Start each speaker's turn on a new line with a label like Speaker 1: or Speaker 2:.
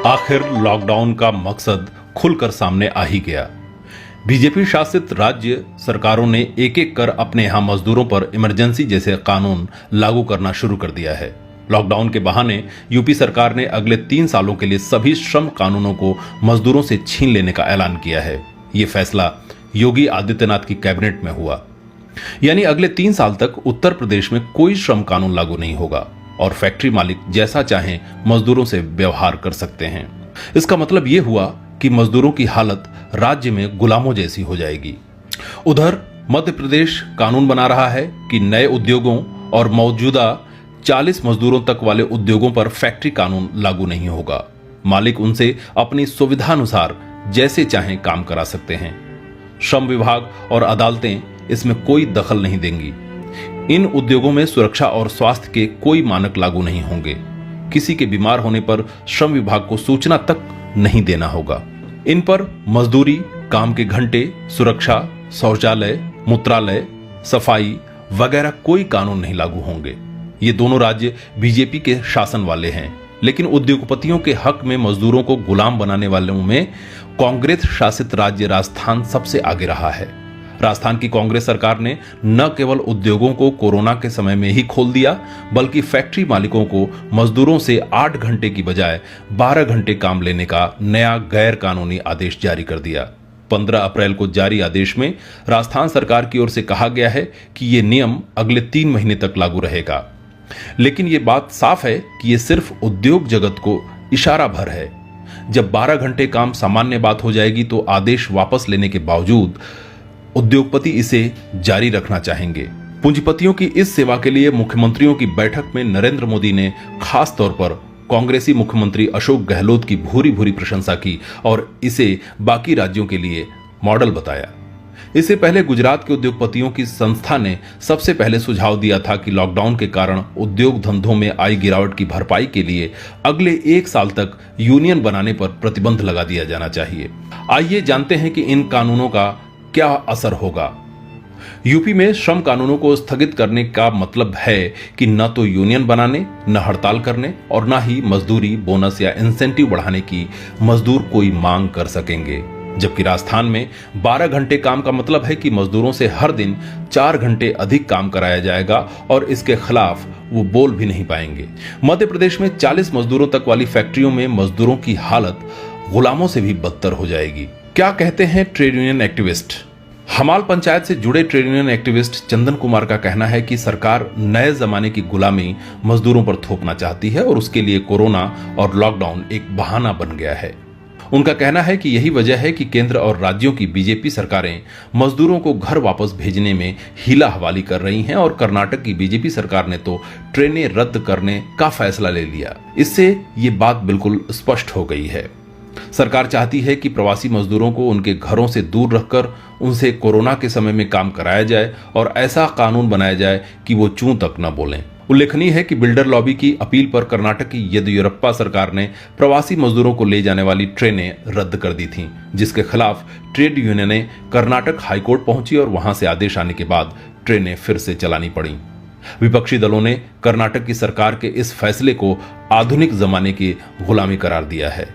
Speaker 1: आखिर लॉकडाउन का मकसद खुलकर सामने आ ही गया। बीजेपी शासित राज्य सरकारों ने एक एक कर अपने यहां मजदूरों पर इमरजेंसी जैसे कानून लागू करना शुरू कर दिया है। लॉकडाउन के बहाने यूपी सरकार ने अगले 3 सालों के लिए सभी श्रम कानूनों को मजदूरों से छीन लेने का ऐलान किया है। ये फैसला योगी आदित्यनाथ की कैबिनेट में हुआ। यानी अगले 3 साल तक उत्तर प्रदेश में कोई श्रम कानून लागू नहीं होगा और फैक्ट्री मालिक जैसा चाहें मजदूरों से व्यवहार कर सकते हैं। इसका मतलब यह हुआ कि मजदूरों की हालत राज्य में गुलामों जैसी हो जाएगी। उधर मध्य प्रदेश कानून बना रहा है कि नए उद्योगों और मौजूदा 40 मजदूरों तक वाले उद्योगों पर फैक्ट्री कानून लागू नहीं होगा। मालिक उनसे अपनी सुविधानुसार जैसे चाहें काम करा सकते हैं। श्रम विभाग और अदालतें इसमें कोई दखल नहीं देंगी। इन उद्योगों में सुरक्षा और स्वास्थ्य के कोई मानक लागू नहीं होंगे। किसी के बीमार होने पर श्रम विभाग को सूचना तक नहीं देना होगा। इन पर मजदूरी, काम के घंटे, सुरक्षा, शौचालय, मूत्रालय, सफाई वगैरह कोई कानून नहीं लागू होंगे। ये दोनों राज्य बीजेपी के शासन वाले हैं, लेकिन उद्योगपतियों के हक में मजदूरों को गुलाम बनाने वालों में कांग्रेस शासित राज्य राजस्थान सबसे आगे रहा है। राजस्थान की कांग्रेस सरकार ने न केवल उद्योगों को कोरोना के समय में ही खोल दिया, बल्कि फैक्ट्री मालिकों को मजदूरों से 8 घंटे की बजाय 12 घंटे काम लेने का नया गैर कानूनी आदेश जारी कर दिया। 15 अप्रैल को जारी आदेश में राजस्थान सरकार की ओर से कहा गया है कि यह नियम अगले 3 महीने तक लागू रहेगा। लेकिन यह बात साफ है कि यह सिर्फ उद्योग जगत को इशारा भर है। जब 12 घंटे काम सामान्य बात हो जाएगी तो आदेश वापस लेने के बावजूद उद्योगपति इसे जारी रखना चाहेंगे। पूंजीपतियों की इस सेवा के लिए मुख्यमंत्रियों की बैठक में नरेंद्र मोदी ने खास तौर पर कांग्रेसी मुख्यमंत्री अशोक गहलोत की भूरी भूरी प्रशंसा की और इसे बाकी राज्यों के लिए मॉडल बताया। इससे पहले गुजरात के उद्योगपतियों की संस्था ने सबसे पहले सुझाव दिया था कि लॉकडाउन के कारण उद्योग धंधों में आई गिरावट की भरपाई के लिए अगले 1 साल तक यूनियन बनाने पर प्रतिबंध लगा दिया जाना चाहिए। आइए जानते हैं कि इन कानूनों का क्या असर होगा। यूपी में श्रम कानूनों को स्थगित करने का मतलब है कि न तो यूनियन बनाने, न हड़ताल करने और न ही मजदूरी, बोनस या इंसेंटिव बढ़ाने की मजदूर कोई मांग कर सकेंगे। जबकि राजस्थान में 12 घंटे काम का मतलब है कि मजदूरों से हर दिन 4 घंटे अधिक काम कराया जाएगा और इसके खिलाफ वो बोल भी नहीं पाएंगे। मध्य प्रदेश में 40 मजदूरों तक वाली फैक्ट्रियों में मजदूरों की हालत गुलामों से भी बदतर हो जाएगी। क्या कहते हैं ट्रेड यूनियन एक्टिविस्ट? हमाल पंचायत से जुड़े trade union activist Chandan Kumar का कहना है कि सरकार नए जमाने की गुलामी मजदूरों पर थोपना चाहती है और उसके लिए कोरोना और लॉकडाउन एक बहाना बन गया है। उनका कहना है कि यही वजह है कि केंद्र और राज्यों की बीजेपी सरकारें मजदूरों को घर वापस भेजने में हीला हवाली कर रही हैं और कर्नाटक की बीजेपी सरकार ने तो ट्रेनें रद्द करने का फैसला ले लिया। इससे ये बात बिल्कुल स्पष्ट हो गई है। सरकार चाहती है कि प्रवासी मजदूरों को उनके घरों से दूर रखकर उनसे कोरोना के समय में काम कराया जाए और ऐसा कानून बनाया जाए कि वो चूं तक न बोलें। उल्लेखनीय है कि बिल्डर लॉबी की अपील पर कर्नाटक की येदियुरप्पा सरकार ने प्रवासी मजदूरों को ले जाने वाली ट्रेनें रद्द कर दी थीं, जिसके खिलाफ ट्रेड यूनियनें कर्नाटक हाईकोर्ट पहुंची और वहां से आदेश आने के बाद ट्रेनें फिर से चलानी पड़ी। विपक्षी दलों ने कर्नाटक की सरकार के इस फैसले को आधुनिक जमाने की गुलामी करार दिया है।